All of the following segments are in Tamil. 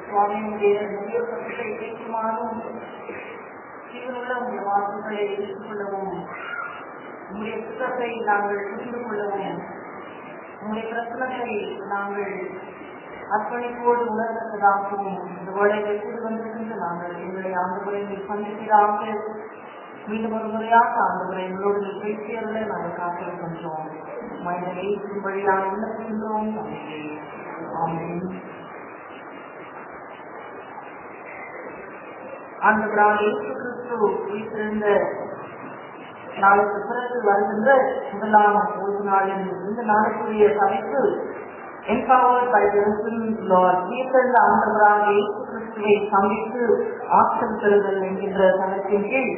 சுவாமியுடைய முக்கியப்பட்ட இயக்குமாறும் சீருள்ள உங்களுடைய வாக்குகளை ஏற்றுக்கொள்ளவும், உங்களுடைய புத்தகத்தை நாங்கள் புரிந்து கொள்ளவும், உங்களுடைய பிரச்சனைகளை நாங்கள் அர்ப்பணிப்போடு உணர்ந்ததாகவும் இந்த வேலையை கூடி வந்திருக்கின்ற நாங்கள் எங்களை ஆண்டுகளை சந்திக்கிறாக மீண்டும் ஒரு முறையாக ஆண்டுகளை எங்களோடு பேசியவர்களை நாங்கள் காத்திருக்கின்றோம். மனிதனை வழியாக விண்ணப்பிக்கின்றோம். ஆண்டவராக இயேசு கிறிஸ்து உயிர்த்தெழுந்த நாளுக்கு பிறகு வருகின்ற முதலாம் ஒரு நாளின் இந்த நாளுக்குரிய சபைக்கு empowered by the risen Lord, உயிர்த்தெழுந்த ஆண்டவராக இயேசு கிறிஸ்துவை சந்தித்து ஆற்றல் பெறுதல் என்கின்ற தளத்தின் கீழ்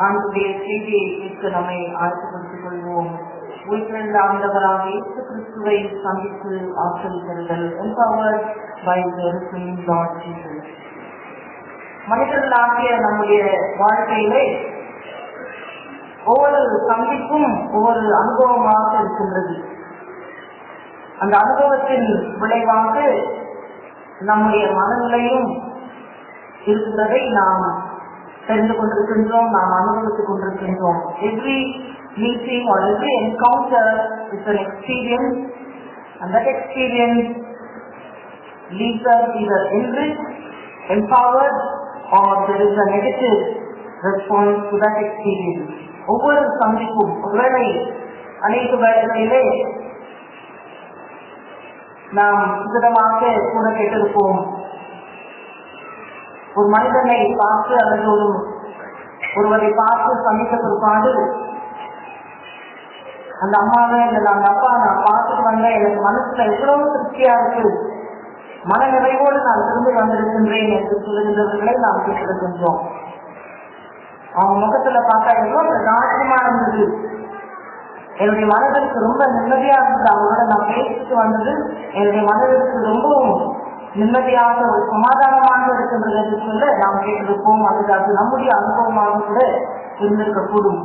ஆண்டுடைய செய்தியை கேட்க நம்மை ஆழ்த்துப்படுத்திக் கொள்வோம். உயிர்த்தெழுந்த ஆண்டவராக இயேசு கிறிஸ்துவை சந்தித்து ஆற்றல் பெறுதல், empowered by the risen Lord Jesus. மனிதர்களாகிய நம்முடைய வாழ்க்கையிலே ஒவ்வொரு சந்திப்பும் ஒவ்வொரு அனுபவமாக இருக்கின்றது. அந்த அனுபவத்தின் விளைவாக நம்முடைய மனநிலையும் இருக்கின்றதை நாம் தெரிந்து கொண்டிருக்கின்றோம், நாம் அனுபவித்துக் கொண்டிருக்கின்றோம். Every meeting or every encounter is an experience, and that experience leaves us either enriched, empowered, or there is a negative response to that experience. ஒவ்வொரு சந்திப்பும் ஒருவேளை அனைத்து வேளைகளிலே நாம் விதமாக கூட கேட்டிருப்போம். ஒரு மனிதனை பார்த்து அல்லது ஒருவரை பார்த்து சந்தித்த பிற்பாடு அந்த அம்மாவை அந்த அப்பா நான் பார்த்துட்டு வந்தேன், எனக்கு மனசுல எவ்வளவு திருப்தியா இருக்கு, மன நிறைவோடு நான் திரும்பி வந்திருக்கின்றேன் என்று சொல்லுகின்றவர்களை நாம் கேட்டிருக்கின்றோம். அவங்க முகத்துல பார்த்தா எவ்வளவு பிரகாசமா இருந்தது, என்னுடைய மனதிற்கு ரொம்ப நிம்மதியா இருந்தது, அவங்களோட நான் பேசிட்டு வந்தது என்னுடைய மனதிற்கு ரொம்பவும் நிம்மதியாக ஒரு சமாதானமாக இருக்கின்றது என்று சொல்ல நாம் கேட்டிருப்போம். அது நம்முடைய அனுபவமாக கூட இருந்திருக்கக்கூடும்.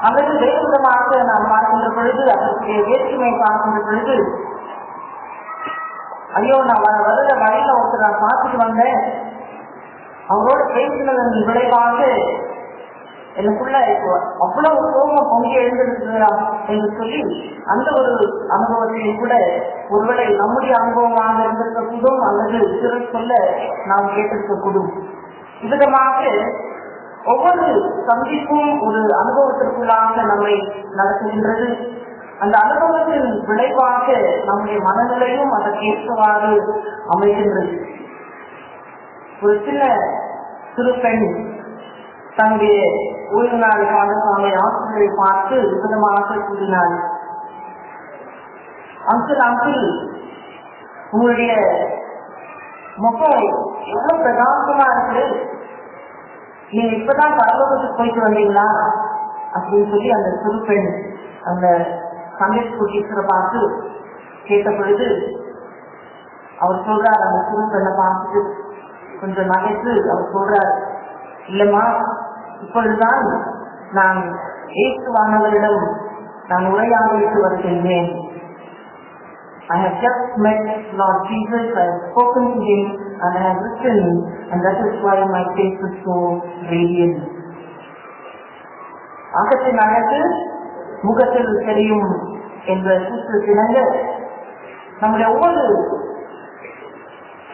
அல்லது வேறு விதமாக நாம் பார்க்கின்ற பொழுது, அதற்குரிய வேற்றுமை பார்க்கின்ற பொழுது, ஐயோ நான் வருட வழியில ஒருத்தர் நான் பார்த்துட்டு வந்தேன், அவரோட பேசினதன் விளைவாக எனக்குள்ள அவ்வளவு கோபம் பொங்கி எழுந்திருக்கிறா என்று சொல்லி அந்த ஒரு அனுபவத்தையும் கூட ஒருவேளை நம்முடைய அனுபவமாக இருந்திருக்கக்கூடும், அல்லது சிறர் சொல்ல நாம் கேட்டிருக்கக்கூடும். விதமாக ஒவ்வொரு சந்திப்பும் ஒரு அனுபவத்திற்குள்ளாக நம்மை நடத்துகின்றது. அந்த அனுபவத்தின் விளைவாக நம்முடைய மனநிலையும் அதற்கேற்றவாறு அமைகின்றது. ஒரு சின்ன சிறு பெண் தன்னுடைய ஓய்வு நாள் பாடசாலை ஆசிரியரை பார்த்து விதமாக கூறினாள், அங்கிள் உங்களுடைய முகம் எவ்வளவு பிரகாசமா இருக்கு, நீங்க இப்பதான் பரலோகத்துக்கு போயிட்டு வந்தீங்களா அப்படின்னு சொல்லி அந்த சிறு பெண் அந்த சண்டே ஸ்கூல் டீச்சரை பார்த்து கேட்ட பொழுது அவர் சொல்றார், அந்த சிறு பெண்ணை பார்த்துட்டு கொஞ்சம் நகைத்து அவர் சொல்றார், இல்லம்மா இப்பொழுதுதான் நான் இயேசுவானவரிடம் நான் உரையாடலுக்கு வருகின்றேன். I have just met Lord Jesus, I have spoken to him and I have written, and that is why my face is so radiant. அகத்தின் அழகு முகத்தில் தெரியும் என்ற சூத்திரத்தினங்க நம்முடைய ஒவ்வொரு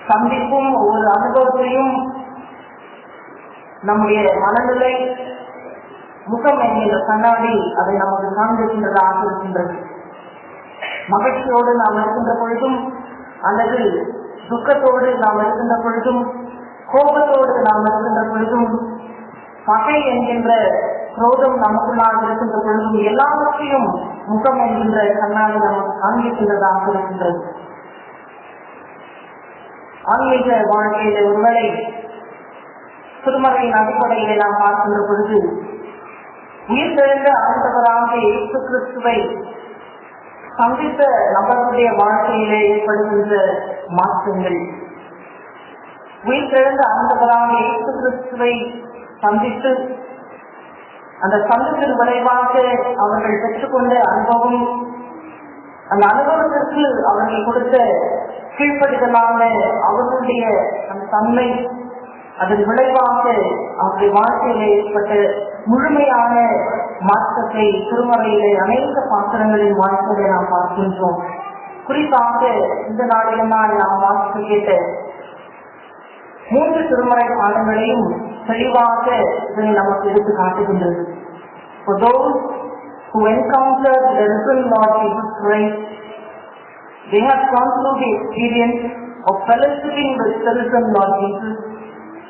சந்திப்பும் ஒவ்வொரு அனுபவத்தையும் நம்முடைய மனநிலை முகம் என்கின்ற கண்ணாடி அதை நமக்கு காண்பிக்கின்றதாக இருக்கின்றது. மகிழ்ச்சியோடு நாம் இருக்கின்ற பொழுதும் அல்லது துக்கத்தோடு நாம் இருக்கின்ற பொழுதும் கோபத்தோடு நாம் இருக்கின்ற பொழுதும் பகை என்கின்ற குரோதம் நமக்குள்ளாக இருக்கின்ற பொழுதும் எல்லாவற்றையும் முகம் என்கின்ற கண்ணாடி நமக்கு காண்பிக்கின்றதாக இருக்கின்றது. ஆன்மீக வாழ்க்கையில ஒருவேளை திருமறையின் அடிப்படையிலே நாம் பார்க்கின்ற பொழுது உயிர்த்தெழுந்த ஆண்டவராக இயேசு கிறிஸ்துவை சந்தித்த நபர்களுடைய வாழ்க்கையிலே ஏற்படுகின்ற மாற்றங்கள், உயிர்த்தெழுந்த ஆண்டவராக இயேசு கிறிஸ்துவை சந்தித்து அந்த சந்திப்பின் விளைவாக அவர்கள் பெற்றுக்கொண்ட அனுபவம், அந்த அனுபவத்திற்கு அவர்கள் கொடுத்த கீழ்ப்படுதலான அவர்களுடைய அந்த தன்மை, அதன் விளைவாக அவருடைய வாழ்க்கையில ஏற்பட்ட முழுமையான மாற்றத்தை திருமறையிலே அநேக பாத்திரங்களின் வாழ்க்கையை நாம் பார்க்கின்றோம். குறிப்பாக இந்த நாளிலுமாய் நாம் வாசித்து கேட்ட 3 திருமறை பாடங்களையும் தெளிவாக இதனை நமக்கு எடுத்து காட்டுகின்றது. For those who encounter the risen Lord Jesus Christ, they have gone through the experience of fellowshipping with the risen Lord Jesus,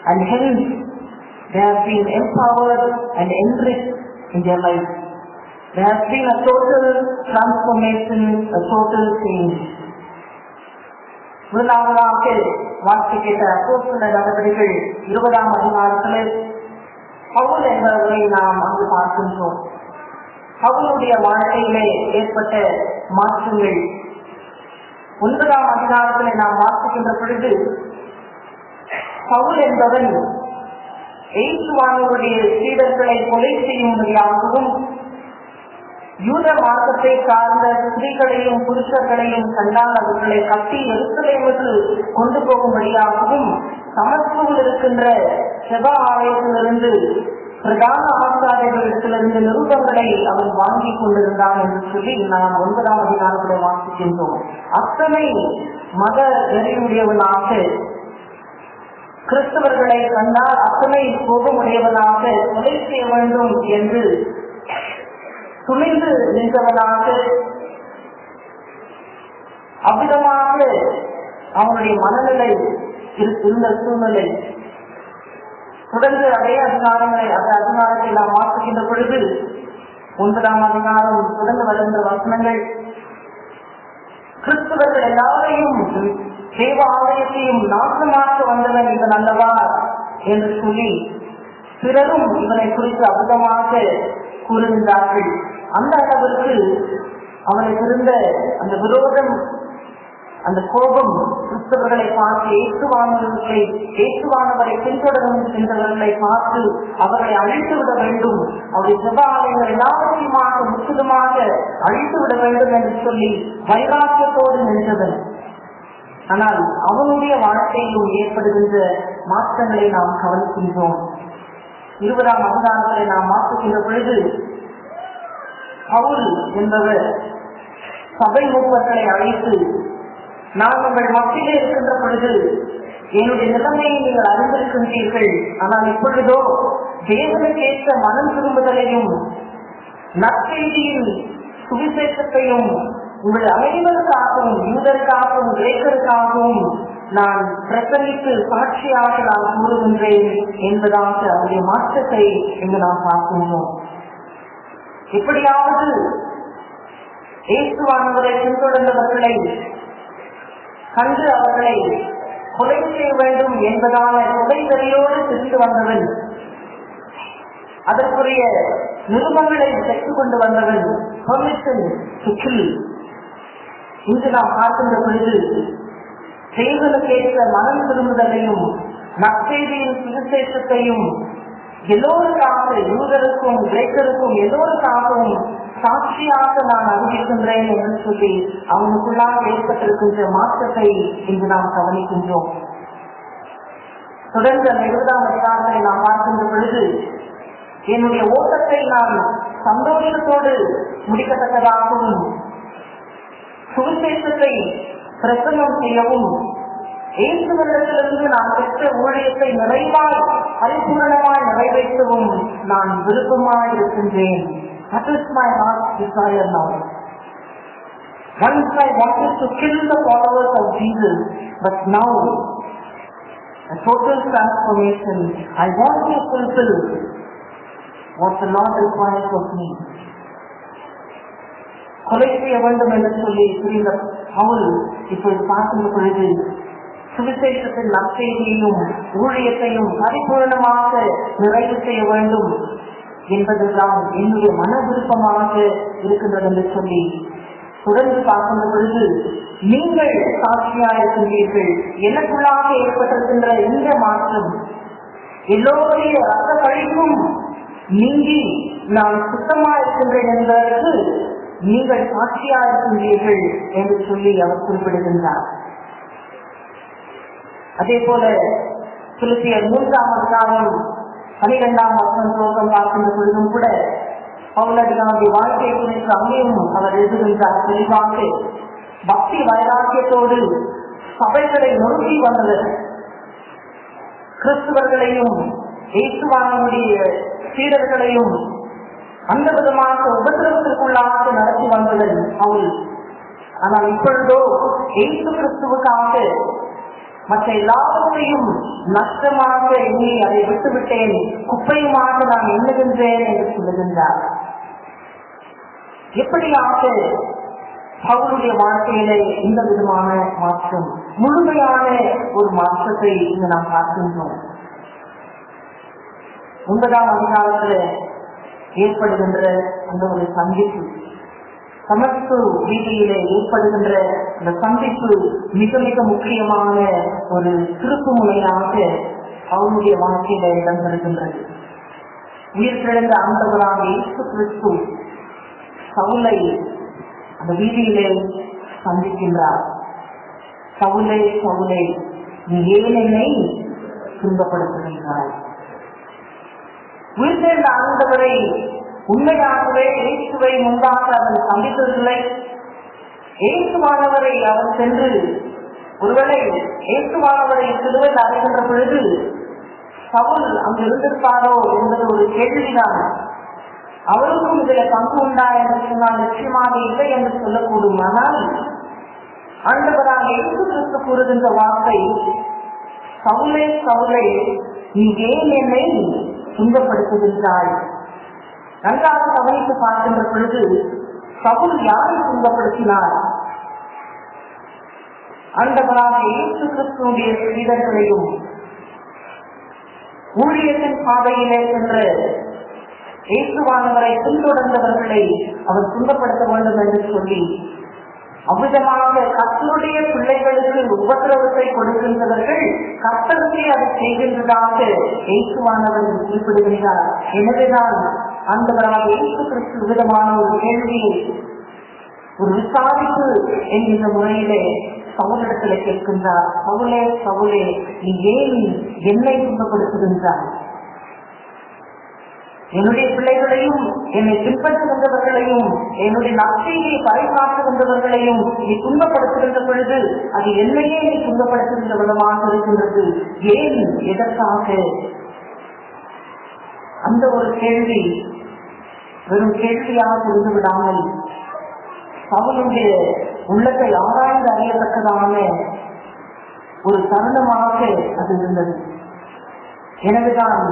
and hence they have been empowered and enriched in their life. There has been a total transformation, a total change. முதலாவதாக வாசித்து கேட்ட அப்போஸ்தலர் நடவடிக்கைகள் 20ஆம் அதிகாரத்தில் பவுல் என்பவரை நாம் அங்கு பார்க்கின்றோம். பவுலுடைய வாழ்க்கையிலே ஏற்பட்ட மாற்றங்கள் 9ஆம் அதிகாரத்திலே நாம் வாசிக்கின்ற பொழுது, பவுல் என்பவன் இயேசுவானவருடைய சீடர்களை கொலை செய்யும்படியாகவும் யூத மார்க்கத்தை சார்ந்த ஸ்திரீகளையும் புருஷர்களையும் கண்டால் அவர்களை கட்டி எருசலேமுக்கு கொண்டு போகும்படியாகவும் சமஸ்கூவில் இருக்கின்ற செபா ஆலயத்திலிருந்து பிரதான ஆசாரியர்களிடத்திலிருந்து நிருபங்களை அவன் வாங்கி கொண்டிருந்தான் என்று சொல்லி நாம் 9ஆம் அதிகாரத்தில் வாசிக்கின்றோம். அத்தனை மத வெறியுடையவனாக, கிறிஸ்தவர்களை கண்டால் அத்தனை கோபமுடையவனாக, கொலை செய்ய வேண்டும் என்று துணிந்து நின்றவனாக, அவ்விதமாக அவனுடைய மனநிலை இருந்த சூழ்நிலை தொடர்ந்து அதே அதிகாரத்தை நாம் வாசிக்கின்ற பொழுது 9ஆம் அதிகாரம் தொடர்ந்து வருகின்ற வசனங்கள், கிறிஸ்தவர்கள் எல்லாரையும் தேவ ஆலயத்தையும் நாசமாக்க வந்தவன் இவன் அல்லவா என்று சொல்லி பிறரும் இவனை குறித்து அபுதமாக கூறுகின்றார்கள். அந்த அளவிற்கு அவனுக்கு இருந்த அந்த விரோதம், அந்த கோபம் கிறிஸ்தவர்களை பார்த்து ஏற்றுவானவரை பின்தொடரும் சென்றவர்களை பார்த்து அவர்களை அழித்து விட வேண்டும், அவருடைய செபாலயங்கள் எல்லாவற்றையுமாக முற்றிலுமாக அழித்து விட வேண்டும் என்று சொல்லி வைராக்கியத்தோடு நின்றவன். ஆனால் அவனுடைய வாழ்க்கையிலும் ஏற்படுகின்ற மாற்றங்களை நாம் கவனிக்கின்றோம். 20ஆம் அதிகாரத்தை நாம் வாசிக்கின்ற பொழுது, பவுல் என்பவர் சபை மூப்பர்களை அழைத்து, நான் உங்கள் மத்தியிலே இருக்கின்ற பொழுது என்னுடைய நிலைமையை நீங்கள் அறிந்திருக்கின்றீர்கள், ஆனால் இப்பொழுதோ தேவனுக்கேற்ற மனம் திரும்புதலையும் நற்செய்தியின் சுவிசேஷத்தையும் உங்கள் அனைவருக்காகவும், யூதருக்காகவும், கிரேக்கருக்காகவும் நான் பிரசங்கித்து சாட்சியாக நான் கூறுகின்றேன் என்பதாக அவருடைய மாற்றத்தை இங்கு நாம் பார்க்கின்றோம். எப்படியாவது இயேசுவானவரை பின்தொடர்ந்தவர்களை கண்டு அவர்களை கொலை செய்ய வேண்டும் என்பதான கொலை வெறியோடு திரிந்து வந்தவன், அதற்குரிய நிருபங்களை பெற்றுக் கொண்டு வந்தவன், பெர்மிஷன் டு கில். இன்று நாம் பார்க்கின்ற பொழுது தேவனுக்கேற்ற மனம் திரும்புதலையும் நற்செய்தியின் சுவிசேஷத்தையும் எல்லோருக்காக, யூதருக்கும் கிரேக்கருக்கும் எல்லோருக்காகவும் சாட்சியாக நான் அறிவிக்கின்றேன் என்று சொல்லி அவனுக்குள்ளாக ஏற்பட்டிருக்கின்ற மாற்றத்தை இன்று நாம் கவனிக்கின்றோம். தொடர்ந்து 20ஆம் அதிகாரத்தை நாம் பார்க்கின்ற பொழுது, என்னுடைய ஓட்டத்தை நான் சந்தோஷத்தோடு முடிக்கத்தக்கதாகவும் சுவிசேஷத்தை பிரசங்கம் செய்யவும் இயேசுவிடத்திலிருந்து நான் பெற்ற ஊழியத்தை நிறைவாய் பரிபூர்ணமாய் நிறைவேற்றவும் நான் விருப்பமாய் இருக்கின்றேன். That is my heart's desire now. Once I wanted to kill the followers of Jesus, but now a total transformation. I want to fulfill what the Lord requires of me. கொலை செய்ய வேண்டும் என்று சொல்லி புரிந்த பவுல் இப்போது பார்க்கின்ற பொழுது சுவிசேஷத்தின் நற்செய்தியையும் ஊழியத்தையும் பரிபூர்ணமாக நிறைவு செய்ய வேண்டும் என்பதுதான் என்னுடைய மன விருப்பமாக இருக்கின்றது என்று சொல்லி தொடர்ந்து பார்க்கின்ற பொழுது, நீங்கள் சாட்சியாயிருக்கின்றீர்கள். எனக்குள்ளாக ஏற்பட்டிருக்கின்ற இந்த மாற்றம் எல்லோருடைய ரத்த கழிப்பும் நீங்கி நான் சுத்தமா இருக்கின்றேன் என்பதற்கு நீங்கள் சாட்சியா இருக்கின்றீர்கள் என்று சொல்லி அவர் குறிப்பிடுகின்றார். அதே போல பிலிப்பியர் 3ஆம் அதிகாரம் 12ஆம் வசனம் பார்க்கின்ற பொழுதும் கூட பவுலடியாருடைய வாழ்க்கை குறித்து அங்கேயும் அவர் எழுதுகின்றார். தெளிவாக பக்தி வைராக்கியத்தோடு சபைகளை நொறுக்கி வந்தவர், கிறிஸ்துவர்களையும் இயேசுவானுடைய சீடர்களையும் அந்த விதமாக உபத்திரவத்திற்குள்ளாக நடத்தி வந்தவர் பவுல். ஆனால் இப்பொழுதோ இயேசு கிறிஸ்துவுக்காக மற்ற எல்லாவற்றையும் நஷ்டமாக எண்ணி அதை விட்டுவிட்டேன், குப்பையுமாக நான் எண்ணுகின்றேன் என்று சொல்லுகின்றார். எப்படியாக பவுலுடைய வாழ்க்கையிலே இந்த விதமான மாற்றம், முழுமையான ஒரு மாற்றத்தை இங்கு நாம் பார்க்கின்றோம். 9ஆம் அதிகாரத்தில் ஏற்படுகின்ற அந்த ஒரு சந்திப்பு, சமஸ்து வீதியிலே ஏற்படுகின்ற இந்த சந்திப்பு மிக மிக முக்கியமான ஒரு திருப்பு முனையாக அவருடைய வாழ்க்கையில இடம்பெறுகின்றது. உயிர்த்தெழுந்த ஆண்டவராக இயேசு கிறிஸ்து சவுலை அந்த வீதியிலே சந்திக்கின்றார். சவுலே சவுலே, நீ ஏன் என்னை துன்பப்படுத்துகின்றாய்? உயிர்த்தெழுந்த ஆண்டவரை உண்மையாகவே இயேசுவை முன்பாக அவர் சந்தித்ததில்லை. இயேசுவானவரை அவர் சென்று ஒருவேளை இயேசுவானவரை சிலுவையில் அறைகின்ற பொழுது சவுல் அங்கு இருந்திருப்பாரோ என்பது ஒரு கேள்விதான். அவருக்கும் இதுல பங்கு உண்டா என்று சொன்னால் நிச்சயமாக இல்லை என்று சொல்லக்கூடும். ஆனால் ஆண்டவராக இயேசு கிறிஸ்து கூறுகின்ற வார்த்தை, சவுலே சவுலே, நீ ஏன் என்னை துன்பப்படுத்துகின்றாய்? நன்றாக கவனித்து பார்க்கின்ற பொழுது சவுல் யாரை துன்பப்படுத்தினார்? ஆண்டவராக இயேசு கிறிஸ்துவினுடைய சீடர்களையும் ஊழியத்தின் பாதையிலே சென்ற இயேசுவானவரை பின்தொடர்ந்தவர்களை அவர் துன்பப்படுத்த வேண்டும் என்று சொல்லி அவ்விதமாக கர்த்தருடைய பிள்ளைகளுக்கு உபத்திரவத்தை கொடுக்கின்றவர்கள் கர்த்தருக்கே அதை செய்கின்றதாக இயேசுவானவர் குறிப்பிடுகின்றார். எனவேதான் ஆண்டவராக இயேசு கிறிஸ்து விதமான ஒரு கேள்வியை, ஒரு விசாரிப்பு என்கின்ற முறையிலே சவுலிடத்திலே கேட்கின்றார். சவுலே சவுலே, நீ ஏன் என்னை துன்பப்படுத்துகின்றாய்? என்னுடைய பிள்ளைகளையும் என்னை பின்பற்றுகின்றவர்களையும் என்னுடைய நற்செய்தியை பறைசாற்றுகின்றவர்களையும் நீ துன்பப்படுத்துகின்ற பொழுது அது என்னையே நீ துன்பப்படுத்துகின்ற விதமாக இருக்கின்றது. ஏன், எதற்காக? அந்த ஒரு கேள்வி வெறும் கேள்வியாக இருந்து விடாமல் சவுலுடைய உள்ளத்தை ஆராய்ந்து அறியத்தக்கதான ஒரு தருணமாக அது இருந்தது. எனவேதான்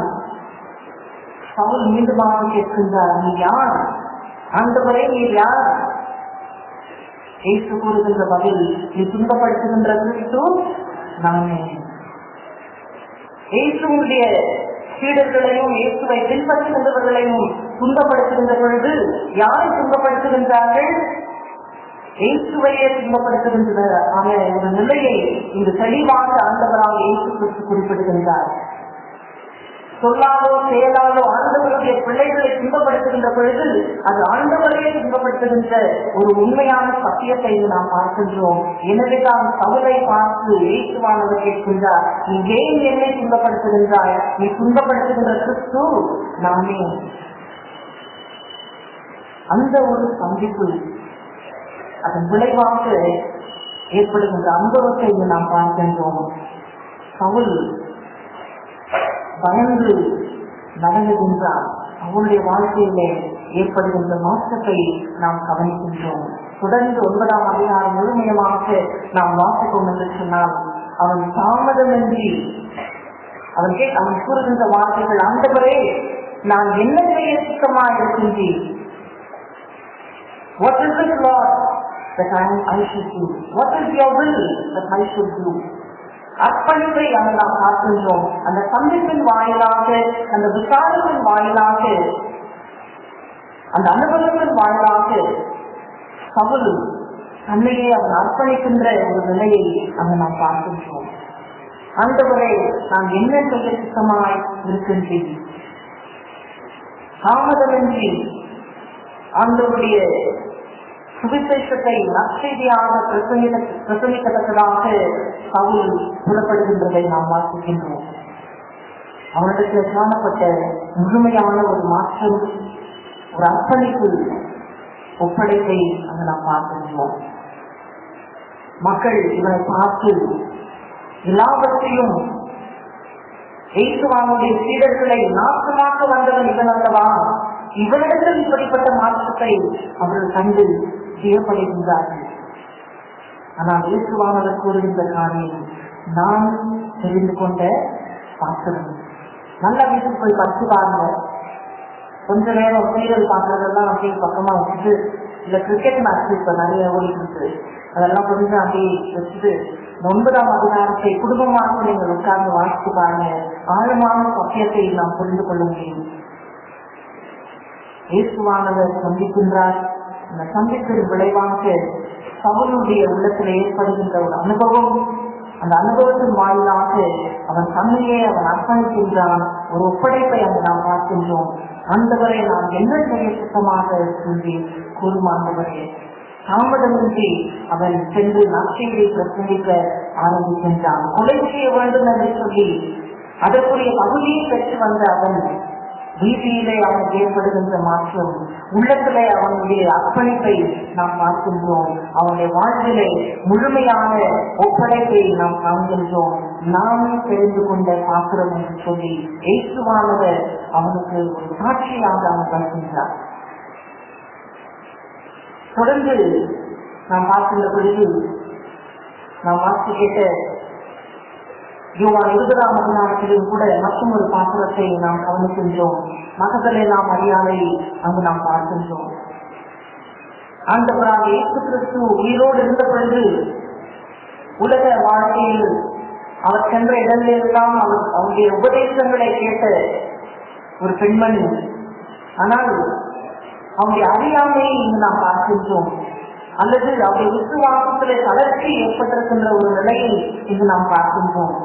சவுல் மீண்டுமாக கேட்கின்றார், நீ யார்? ஆண்டவரே நீர் யார்? இயேசு கூறுகின்ற பதில், நீ துன்பப்படுத்துகின்ற கிறிஸ்து நானே. இயேசுடைய சீடர்களையும் இயேசுவை பின்பற்றுகின்றவர்களையும் துன்பப்படுத்துகின்ற பொழுது யாரை துன்பப்படுத்துகின்றார்கள்? இயேசுவையே துன்பப்படுத்துகின்ற ஒரு நிலையை இந்த தெளிவாக ஆண்டவராக இயேசு கிறிஸ்து குறிப்பிடுகின்றார். சொல்லாதோ செயலாதோ ஆண்டவருடைய பிள்ளைகளை துன்பப்படுத்துகின்ற பொழுது அது ஆண்டவரையே துன்பப்படுத்துகின்ற ஒரு உண்மையான சத்தியத்தை நாம் பார்க்கின்றோம். எனவேதான் சவுலை பார்த்து இயேசுவானவர் கேட்கின்றார், நீ ஏன் என்னை துன்பப்படுத்துகின்றாய்? நீ துன்பப்படுத்துகின்ற கிறிஸ்து நானே. அந்த ஒரு சந்திப்பு, அதன் விளைவாக ஏற்படுகின்ற அனுபவத்தை நாம் பார்க்கின்றோம். சவுல் பயந்து நடந்துகின்றார். அவருடைய வாழ்க்கையிலே ஏற்படுகின்ற மாற்றத்தை நாம் கவனிக்கின்றோம். தொடர்ந்து 9ஆம் அதிகாரம் முழுமையமாக நாம் வாசிப்போம் என்று சொன்னால், அவன் தாமதமின்றி அவன் கூறுகின்ற வார்த்தைகள், ஆண்டவரே நான் என்ன செய்ய சுத்தமாக இருக்கின்றேன்? What is it, Lord, that I should do? What is your will that I should do? அர்ப்பணிப்பை நாம் பார்க்கின்றோம். அந்த சந்திப்பின் வாயிலாக, அந்த விசாரத்தின் வாயிலாக, அந்த அனுபவத்தின் வாயிலாக சவுல் தன்னையே அவன் அர்ப்பணிக்கின்ற ஒரு நிலையை அங்கு நாம் பார்க்கின்றோம். ஆண்டவரே நான் என்ன செய்ய சுத்தமாய் இருக்கின்றேன்? தாமதமின்றி ஆண்டவருடைய சுவிசேஷத்தை நற்செய்தியாக பிரசங்கிக்கத்தக்கதாக பவுல் புறப்படுகின்றதை நாம் வாசிக்கின்றோம். அவரிடத்தில் காணப்பட்ட முழுமையான ஒரு மாற்றம், ஒரு அர்ப்பணிப்பு, ஒப்படைப்பை அங்கு நாம் பார்க்கின்றோம். மக்கள் இவனை பார்த்து எல்லாவற்றையும் இயேசுவானுடைய சீடர்களை நாசமாக்க வந்தவன் இவன் அல்லவா, இவனிடத்தில் இப்படிப்பட்ட மாற்றத்தை அவர்கள் கண்டு வியப்படைகின்றார்கள். ஆனால் இயேசுவானவர் கூறுகின்ற காரியம், நான் தெரிந்து கொண்ட பாத்திரம். நல்ல வீட்டுக்கு போய் பறிச்சு பாருங்க. கொஞ்ச நேரம் சீரியல் பார்க்கறதெல்லாம் அப்படியே பக்கமா வச்சுட்டு, இல்ல கிரிக்கெட் மேட்ச் இப்ப நிறைய ஓடிட்டு இருக்கு, அதெல்லாம் கொஞ்சம் அப்படியே வச்சுட்டு 9ஆம் அதிகாரத்தை குடும்பமாக நீங்கள் உட்கார்ந்து வாசித்து பாருங்க. ஆழமான சத்தியத்தை நாம் புரிந்து கொள்ள முடியும். இயேசுவானவர் சந்திக்கின்றார். அந்த சந்திப்பின் விளைவாக பவுலுடைய உள்ளத்தில் ஏற்படுகின்ற ஒரு அனுபவம், அந்த அனுபவத்தின் வாயிலாக அவன் தன்மையை அவன் அர்ப்பணிக்கின்றான். ஒரு ஒப்படைப்பை அங்கு நாம் பார்க்கின்றோம். ஆண்டவரை நாம் என்ன செய்ய சுத்தமாக சொல்லி கூறும் ஆண்டவரே, தாமதமின்றி அவன் சென்று நற்செய்தியை பிரசங்கிக்க ஆரம்பிக்கின்றான். கொலை செய்ய வேண்டும் என்று சொல்லி அதற்குரிய பகுதியை பெற்று வந்த அவன் வீதியிலே அவனுக்கு ஏற்படுகின்ற மாற்றம், உள்ளத்திலே அவனுடைய அர்ப்பணிப்பை நாம் பார்க்கின்றோம். அவனுடைய வாழ்விலே முழுமையான ஒப்படைப்பை நாம் காண்கின்றோம். நாம் தெரிந்து கொண்ட பாத்திரம் என்று சொல்லி இயேசுவானவர் அவனுக்கு ஒரு சாட்சியாக அவன் பார்க்கின்றார். தொடர்ந்து நாம் பார்க்கின்ற பொழுது நாம் வாசி கேட்ட யோவான் 20ஆம் அதிகாரத்திலும் கூட மற்றும் ஒரு பாத்திரத்தை நாம் கவனிக்கின்றோம். மகதலேனா மரியாதை அங்கு நாம் பார்க்கின்றோம். ஆண்டவராக இயேசு கிறிஸ்து உயிரோடு இருந்த பொழுது உலக வாழ்க்கையில் அவர் சென்ற இடங்களிலெல்லாம் அவருடைய உபதேசங்களை கேட்ட ஒரு பெண்மணி. ஆனால் அவருடைய அறியாமையை இங்கு நாம் பார்க்கின்றோம், அல்லது அவருடைய விசுவாசத்திலே தளர்ச்சி ஏற்பட்டிருக்கின்ற ஒரு நிலையை இங்கு நாம் பார்க்கின்றோம்.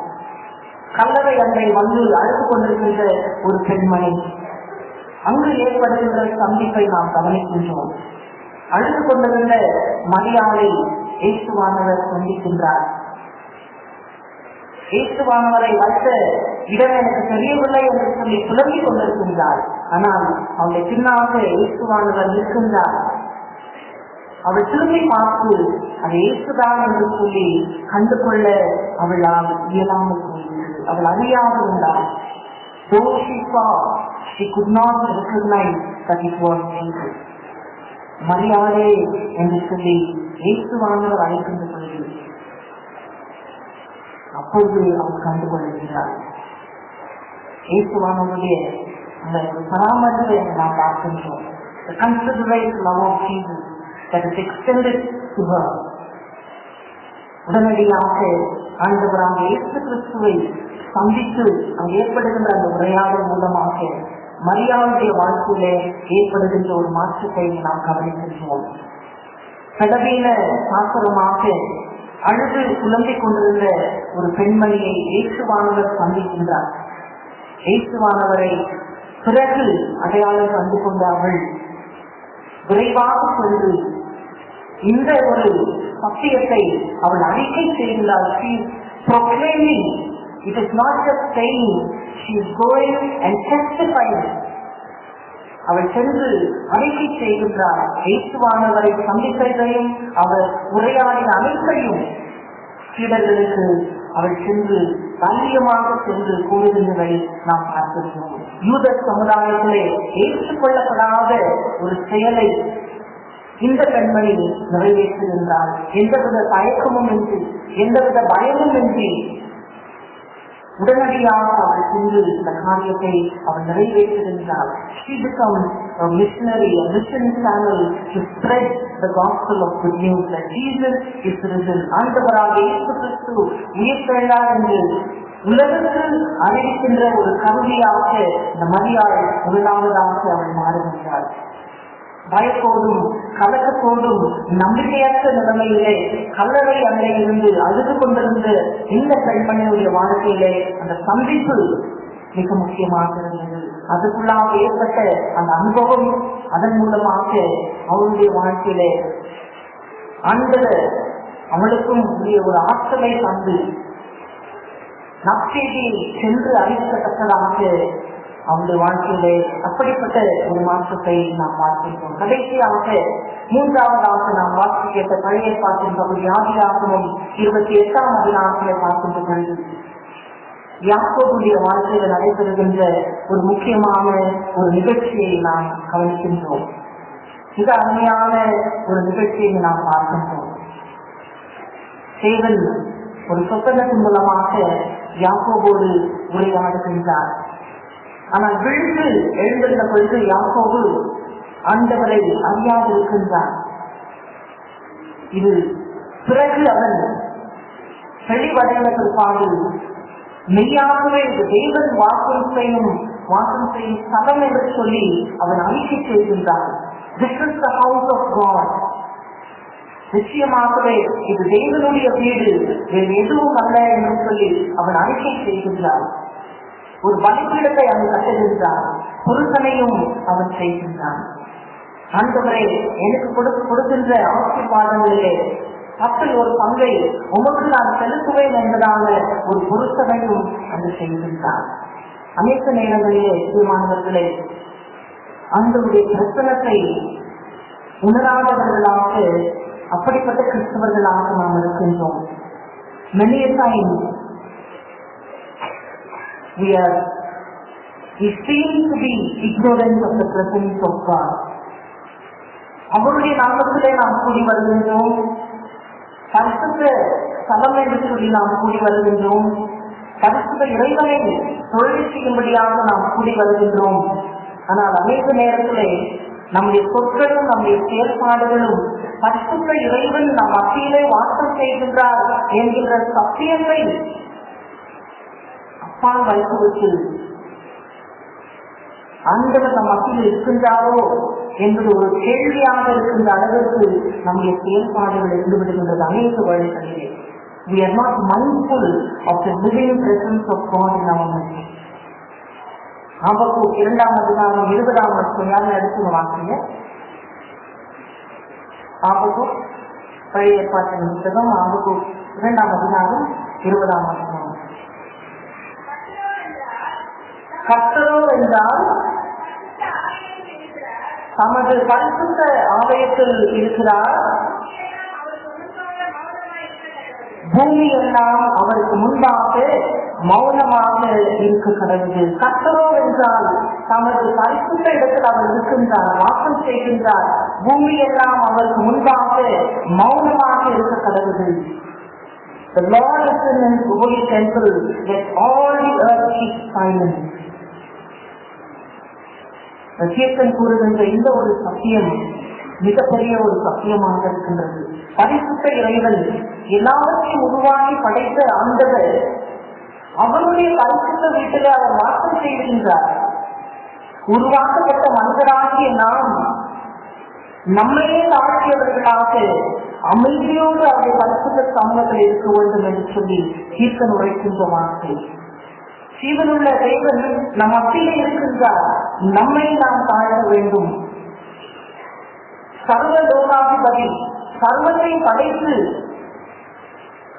கல்லறை அன்றை வந்து அழுது கொண்டிருக்கின்ற ஒரு பெண்மணி, அங்கு ஏற்படுகின்ற சந்திப்பை நாம் கவனிக்கின்றோம். அழுது கொண்டிருந்த மரியாதை இயேசுவானவர் சந்திக்கின்றார். இயேசுவானவரை வைத்த இடம் எனக்கு தெரியவில்லை என்று சொல்லி புலம்பிக் கொண்டிருக்கின்றார். ஆனால் அவளை பின்னாக இயேசுவானவர் இருக்கின்றார். அவள் திரும்பி பார்த்து அது இயேசுதான் என்று சொல்லி கண்டு கொள்ள அவளால் இயலாமல் போகிறது. அவள் அறியாது இருந்தாள். மரியாதை என்று சொல்லி இயேசுவானவர் அழைக்கின்ற பொழுது அப்பொழுது அவள் கண்டு கொள்கிறார். இயேசுவானவருடைய அந்த பராமரிப்பை நாம் பார்க்கின்றோம். The considerate love of Jesus that is extended to her. உடனடியாக ஆண்டவராக இயேசு கிறிஸ்துவை சந்தித்து அங்கு ஏற்படுகின்ற அந்த உரையாடல் மூலமாக மரியாதைய வாழ்க்கையிலே ஏற்படுகின்ற ஒரு மாற்றத்தை நாம் கவனிக்கின்றோம். கடவீன சாஸ்திரமாக அழுது புலம்பிக் கொண்டிருந்த ஒரு பெண்மணியை இயேசுவானவர் சந்திக்கின்றார். இயேசுவானவரை பிறகு அடையாளம் கண்டு கொண்ட அவள் விரைவாக சென்று இந்த ஒரு சத்தியத்தை அவள் அறிக்கை செய்கிறாள். She is proclaiming. It is not just saying, she is going and testifying. அவள் சென்று அறிக்கை செய்கின்றார். இயேசுவானவரை சந்தித்ததையும் அவர் உரையாடின அனைத்தையும் சீடர்களுக்கு அவள் சென்று தைரியமாக சென்று கூறுகின்றதை நாம் பார்க்கிறோம். யூத சமுதாயத்திலே ஏற்றுக்கொள்ளப்படாத ஒரு செயலை இந்த பெண்மணி நிறைவேற்றுகின்றார். எந்தவித தயக்கமும் இன்றி, எந்தவித பயமும் இன்றி உடனடியாக அவள் சென்று இந்த காரியத்தை அவள் நிறைவேற்றுகின்றார். She becomes a missionary, a mission channel to spread the gospel of good news that Jesus is risen. ஆண்டவராக இயேசு கிறிஸ்து உயிர்த்தெழுந்தார் என்று உலகத்தில் அறிவிக்கின்ற ஒரு கருவியாக இந்த மரியாள் முதலாவதாக அவள் மாறுகின்றாள். பயத்தோடும் கலக்கத்தோடும் நம்பிக்கையற்ற நிலைமையிலே கல்லறை அன்றையிலிருந்து அழுது கொண்டிருந்த இந்த பெண்மணியுடைய வாழ்க்கையிலே அந்த சந்திப்பு மிக முக்கியமாக இருந்தது. அதுக்குள்ளாக ஏற்பட்ட அந்த அனுபவம் அதன் மூலமாக அவருடைய வாழ்க்கையிலே ஆண்டவர் அவளுக்கும் ஒரு ஆற்றலை தந்து நற்செய்தியை சென்று அறிவிக்கத்தக்கதாக அவருடைய வாழ்க்கையிலே அப்படிப்பட்ட ஒரு மாற்றத்தை நாம் பார்க்கின்றோம். கடைசியாக மூன்றாவதாக நாம் வாசி கேட்ட பழைய பாட்டின் பகுதி ஆதியாகமம் 28ஆம் அதிகாரத்திலே பார்க்கின்ற பொழுது யாக்கோபுடைய வாழ்க்கையில நடைபெறுகின்ற ஒரு முக்கியமான ஒரு நிகழ்ச்சியை நாம் கவனிக்கின்றோம். மிக அருமையான ஒரு நிகழ்ச்சியை நாம் பார்க்கின்றோம். தேவன் ஒரு சொப்பனத்தின் மூலமாக யாக்கோபோடு உரையாடுகின்றார். ஆனால் விழுந்து எழுந்திருந்த பொழுது யாக்கோபு ஆண்டவரை அறியாதிருக்கின்றார். இது பிறகு அவன் தெளிவடைந்த பிற்பாடு மெய்யாகவே இது தேவன் வாசம் செய்யும் ஸ்தலம் என்று சொல்லி அவன் அறிக்கை செய்கின்றான். This is the house of God. நிச்சயமாகவே இது தேவனுடைய வீடு, வேறு எதுவும் அல்ல என்று சொல்லி அவன் அறிக்கை செய்கின்றான். ஒரு பலிபீடத்தை அவன் கட்டுகின்றான். புருஷனையும் அவன் செய்கின்றான். ஆண்டவரே, எனக்கு கொடுக்கின்ற ஆசீர்வாதங்களிலே 10 ஒரு பங்கை உமக்கு நான் செலுத்துவேன் என்பதாக ஒரு புருஷனையும் அது செய்கின்றான். அனைத்து நேரங்களிலே தீர்மானங்களே ஆண்டவருடைய பிரசனத்தை உணராதவர்களாக அப்படிப்பட்ட கிறிஸ்தவர்களாக நாம் இருக்கின்றோம். Many a times we seem to be ignorant of the presence of God. அவருடைய நாமத்திலே நாம் கூடி வருகின்றோம். பரிசுத்த ஸ்தலம் என்று சொல்லி நாம் கூடி வருகின்றோம். பரிசுத்த இறைவனை தொழில் செய்யும்படியாக நாம் கூடி வருகின்றோம். ஆனால் அநேக நேரத்திலே நம்முடைய சொற்களும் நம்முடைய செயற்பாடுகளும் பரிசுத்த இறைவன் நம் மத்தியிலே வாசம் செய்கின்றார் என்கின்ற சத்தியத்தை அப்பால் வைத்துவிட்டு ஆண்டவர் நம் மத்தியில் இருக்கின்றாரோ என்பது ஒரு கேள்வியாக இருக்கின்ற அளவிற்கு நம்முடைய செயல்பாடுகள் இருந்து விடுகின்றது. அநேக வழிகளிலே we are not mindful of the living presence of God in our midst. ஆபக்கூக் 2ஆம் அதிகாரம் 20ஆம் வசனம் எடுத்து வாசிங்க. ஆபக்கூக் பழைய ஏற்பாட்டின் புத்தகம் ஆபக்கூக் 2ஆம் அதிகாரம் 20ஆம் வசனம். கர்த்தரோ என்றால் தமது பரிசுத்த ஆலயத்தில் இருக்கிறார். பூமி எல்லாம் அவருக்கு முன்பாக மௌனமாக இருக்க கடவுள். கர்த்தரோ என்றால் தமது பரிசுத்த இடத்தில் அவர் இருக்கின்றார், வாசம் செய்கின்றார். பூமி எல்லாம் அவருக்கு முன்பாக மௌனமாக இருக்க கடவுள். The Lord is in his holy temple, let all the earth keep silent. Kirtan கூறுகின்ற இந்த ஒரு சத்தியம் மிகப்பெரிய ஒரு சத்தியமாக இருக்கின்றது. பரிசுத்த இறைவன் எல்லாவற்றையும் உருவாக்கி படைத்த ஆண்டவர் அவருடைய பரிசுத்த வீட்டிலே அவர் வாசம் செய்கின்றார். உருவாக்கப்பட்ட மனிதராகிய நாம் நம்மையே தாழ்த்தியவர்களாக அமைதியோடு அவருடைய பரிசுத்த சமூகத்தில் இருக்க வேண்டும் என்று சொல்லி கீர்த்தன் உரைக்கின்ற வார்த்தை. ஜீவனுள்ள தேவன் நம் மத்தியிலே இருக்கின்றார். நம்மை நாம் தாழ வேண்டும். சர்வ லோகாதிபதி சர்வத்தை படைத்து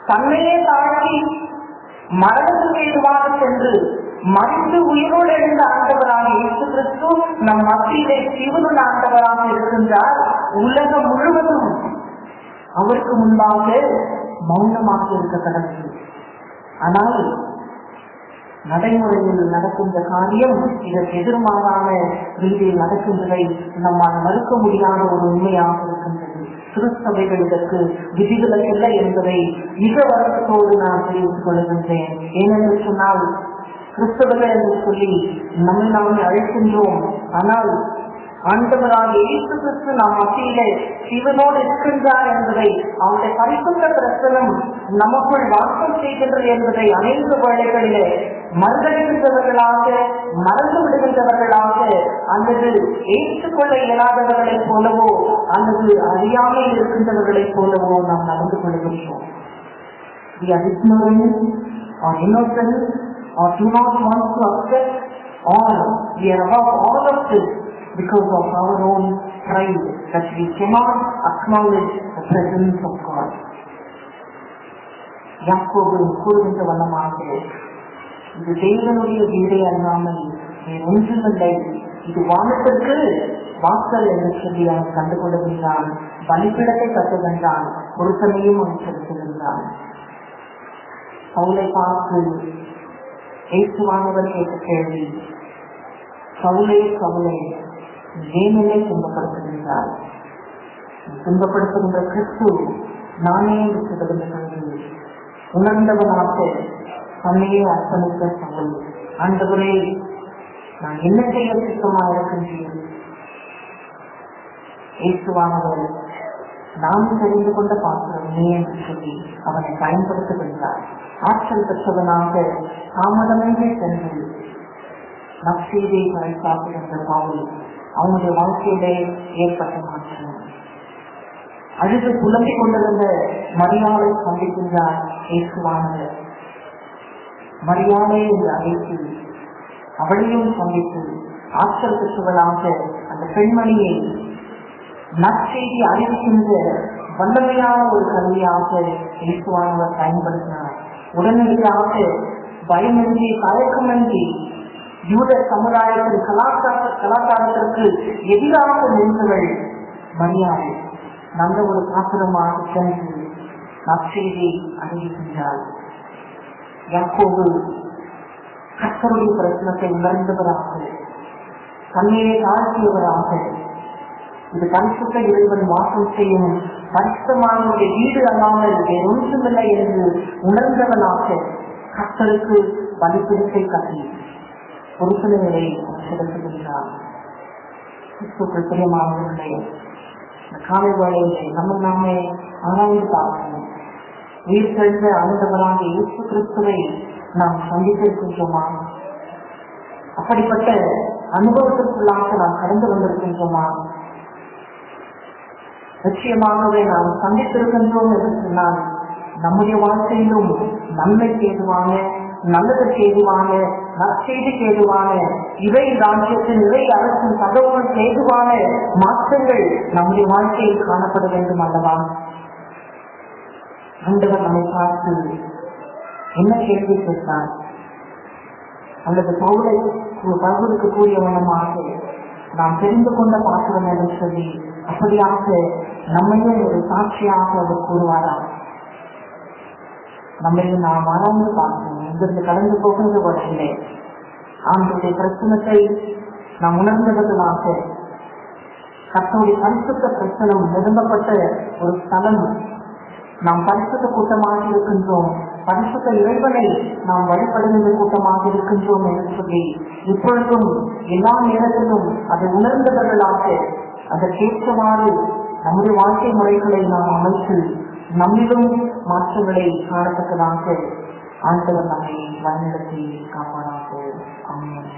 தன்னையே தாழ்த்தி மரணத்துக்கு ஏதுவாக சென்று மறித்து உயிரோடு எழுந்த ஆண்டவராக இயேசு கிறிஸ்து நம் மத்தியிலே ஜீவனுள்ள ஆண்டவராக இருக்கின்றார். உலகம் முழுவதும் அவருக்கு முன்பாக மௌனமாக இருக்க கடவுள். ஆனால் நடைமுறையில் நடக்கின்ற காரியம் இதற்கு எதிர்மாறான ரீதியில் நடக்கின்றதை நம்மால் மறுக்க முடியாத ஒரு உண்மையாக இருக்கின்றது. திருச்சபைகள் இதற்கு விதிகள் இல்லை என்பதை மிக வருத்தத்தோடு நான் தெரிவித்துக் கொள்கின்றேன். ஏனென்று சொன்னால் கிறிஸ்தவர்கள் என்று சொல்லி நம்மை நாமே அழைக்கின்றோம். ஆனால் ஆண்டவராக இயேசு கிறிஸ்து நம் மத்தியிலே சிவனோடு இருக்கின்றார் என்பதை அவருடைய பரிசுத்த பிரசனம் நமக்குள் வாசம் செய்கின்றது என்பதை அநேக வேளைகளிலே மறுதளிக்கின்றவர்களாக மறந்து விடுகின்றவர்களாக அல்லது ஏற்றுக்கொள்ள இயலாதவர்களைப் போலவோ அல்லது அறியாமல் இருக்கின்றவர்களைப் போலவோ நாம் நடந்து கொள்கின்றோம். We are ignorant or innocent or do not want to accept all. We are above all of this because of our own pride, that we cannot acknowledge the the presence of God. யாக்கோபு கூறுகின்ற வண்ணமாக, இது தேவனுடைய வீடே அல்லாமல் வேறு ஒன்றுமில்லை, இது வானத்திற்கு வாசல் என்று சொல்லி அவன் கண்டுகொள்ளுகின்றான். பலிப்பிடத்தை கட்டுகின்றான். ஒரு சமயம் அவன் செலுத்துகின்றான். பவுலை பார்த்து இயேசுவானவர் கேட்ட கேள்வி, சவுலே சவுலே ஏன் என்னை துன்பப்படுத்துகின்றார்? துன்பப்படுத்துகின்ற கிறிஸ்து நானே சொல்லுகின்றது. உணர்ந்தவனாக தன்னையே அர்ப்பணித்த சவுல், ஆண்டவரே நான் என்ன செய்ய சித்தமாக இருக்கின்றேன்? இயேசுவானவர் நாம் தெரிந்து கொண்ட பாத்திரம் நீ என்று சொல்லி அவனை பயன்படுத்துகின்றார். ஆற்றல் பெற்றவனாக தாமதமின்றி சென்று நற்செய்தியை பறைசாற்றுகின்ற பவுல் அவனுடைய வாழ்க்கையிலே ஏற்பட்ட மாற்றம். அழுது புலம்பிக் கொண்டிருந்த மரியாதை சந்திக்கின்றார் இயேசுவானவர். மரியாதை என்று அழைத்து அவளையும் சந்தித்து ஆற்றல் பெற்றவளாக அந்த பெண்மணியை நற்செய்தி அறிவிக்கின்ற வல்லமையான ஒரு கருவியாக இயேசுவானவர் பயன்படுத்தினார். உடனடியாக பயமின்றி தயக்கமின்றி யூத சமுதாயத்தின் கலாச்சாரத்திற்கு எதிராக நின்றவள் மரியாதை நல்ல ஒரு பாத்திரமாக சென்று நற்செய்தி அறிவிக்கின்றார். யாக்கோபு கர்த்தருடைய பிரச்சனத்தை உணர்ந்தவராக, தன்னையே தாழ்த்தியவராக, இது பரிசுத்த இறைவன் வாசம் செய்யும் பரிசுத்தமானவருடைய வீடு அல்லாமல் வேறு ஒன்றுமில்லை என்று உணர்ந்தவனாக கர்த்தருக்கு பலிபீடத்தை கட்டி பொறுப்புகளை செலுத்துகின்றார். கிறிஸ்துவுக்குள் பிரியமானவர்களே, காலை வேளையிலே நம்ம நாமே ஆராய்ந்து பார்க்கணும். உயிர் தெழுந்த ஆண்டவராக இயேசு கிறிஸ்துவை நாம் சந்தித்திருக்கின்றோமா? அப்படிப்பட்ட அனுபவத்திற்குள்ளாக நாம் கடந்து வந்திருக்கின்றோமா? நிச்சயமாகவே நாம் சந்தித்திருக்கின்றோம் என்று சொன்னால் நம்முடைய வாழ்க்கையிலும் நன்மைக்கு ஏதுவான, நல்லதற்கு ஏதுவான, நற்செய்திக்கு ஏதுவான, இறை ராஜ்யத்தின் இறை அரசின் தகவலுக்கு ஏதுவான மாற்றங்கள் நம்முடைய வாழ்க்கையில் காணப்பட வேண்டும் அல்லவா? ஆண்டவர் நம்மை பார்த்து என்ன கேள்வி கேட்டார்? அல்லது பவுலுக்கு கூறிய வண்ணமாக நாம் தெரிந்து கொண்ட பாத்திரம் என்று சொல்லி அப்படியாக நம்மையும் ஒரு சாட்சியாக அவர் கூறுவாரா? நம்மை நாம் ஆராய்ந்து பார்க்கணும். இங்கிருந்து கடந்து போகின்ற வரையிலே ஆண்டுடைய பிரச்சனத்தை நாம் உணர்ந்தவர்களாக, கர்த்தருடைய பரிசுத்த பிரச்சனம் நிரம்பப்பட்ட ஒரு ஸ்தலம், நாம் பரிசுத்த கூட்டமாக இருக்கின்றோம், பரிசுத்த இறைவனை நாம் வழிபடுகின்ற கூட்டமாக இருக்கின்றோம் என்று சொல்லி இப்பொழுதும் எல்லா நேரத்திலும் அதை உணர்ந்தவர்களாக அதற்கேற்றவாறு நம்முடைய வாழ்க்கை முறைகளை நாம் அமைத்து நம்மிலும் மாற்றங்களை காணத்தக்கதாக ஆண்டவர் நம்மை வழிநடத்தி காப்பானாக. ஆமென்.